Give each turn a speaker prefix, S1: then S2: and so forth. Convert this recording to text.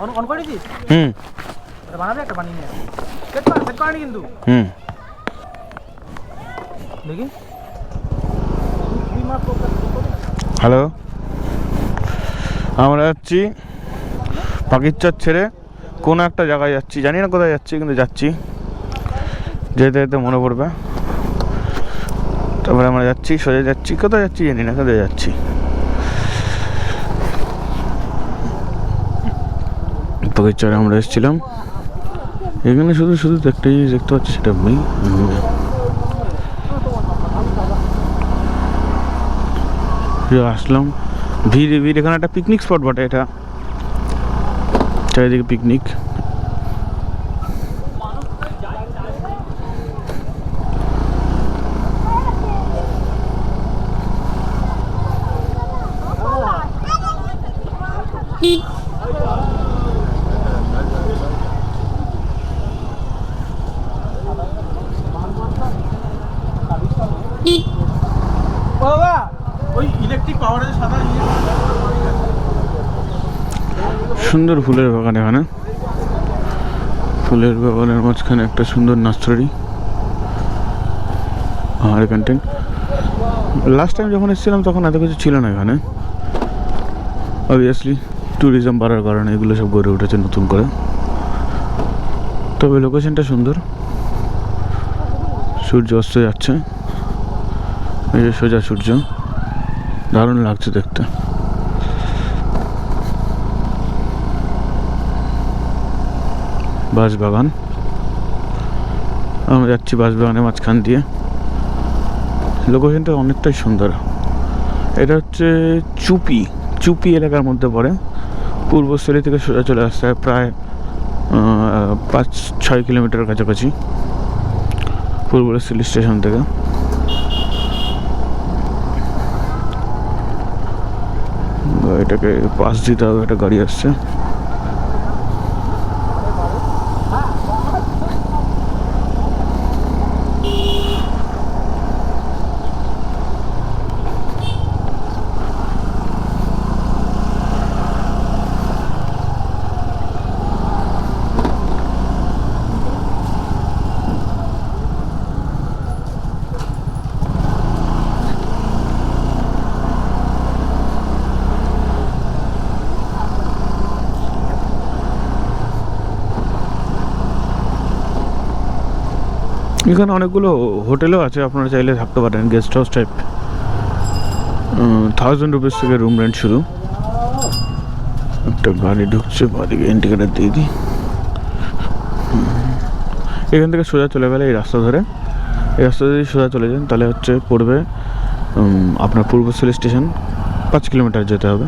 S1: On করে this. বানাবে একটা বানিয়ে নিয়ে সেট করেনি কিন্তু। দেখি
S2: হ্যালো, আমরা যাচ্ছি পাকিরচর ছেড়ে কোনো একটা জায়গায় যাচ্ছি, জানি না কোথায় যাচ্ছি, কিন্তু যাচ্ছি। যেতে যেতে মনে পড়বে। তারপরে আমরা যাচ্ছি, সোজা যাচ্ছি, কোথায় যাচ্ছি জানি না, কোথায় যাচ্ছি। পাকিরচরে আমরা এসেছিলাম, এখানে শুধু শুধু একটা জিনিস দেখতে পাচ্ছি, সেটা আমি আসলাম। ভিড় এখানে একটা পিকনিক স্পট বটে, এটা চারিদিকে পিকনিক।
S1: বাবা ওই ইলেকট্রিক পাওয়ারের সাদা
S2: সুন্দর ফুলের বাগান, এখানে ফুলের বাগানের মাঝখানে একটা সুন্দর নার্সারি আর ক্যান্টিন। লাস্ট টাইম যখন এসেছিলাম তখন এত কিছু ছিল না এখানে। অবভিয়াসলি ট্যুরিজম বাড়ার কারণে এগুলো সব গড়ে উঠেছে নতুন করে। তবে লোকেশনটা সুন্দর, সূর্য অস্ত যাচ্ছে, এই যে সোজা সূর্য, দারুণ লাগছে দেখতে। বাঁশবাগান, আমরা যাচ্ছি বাঁশবাগানের মাঝখান দিয়ে। লোকেশনটা অনেকটাই সুন্দর। এটা হচ্ছে চুপি এলাকার মধ্যে পড়ে। পূর্বস্থলী থেকে সোজা চলে আসতে হয় প্রায় 5-6 কিলোমিটার কাছাকাছি পূর্বস্থলী স্টেশন থেকে। এটাকে পাস দিতে হবে, একটা গাড়ি আসছে। এখানে অনেকগুলো হোটেলও আছে, আপনারা চাইলে থাকতে পারেন, গেস্ট হাউস টাইপ। 1000 রুপিস থেকে রুম রেন্ট শুরু। একটা গাড়ি ঢুকছে, বাদিকে ইন্ডিকেটার দিয়ে দিই। এখান থেকে সোজা চলে গেলে এই রাস্তা ধরে, এই রাস্তা যদি সোজা চলে যান তাহলে হচ্ছে পড়বে আপনার পূর্বস্থলী স্টেশন। 5 কিলোমিটার যেতে হবে।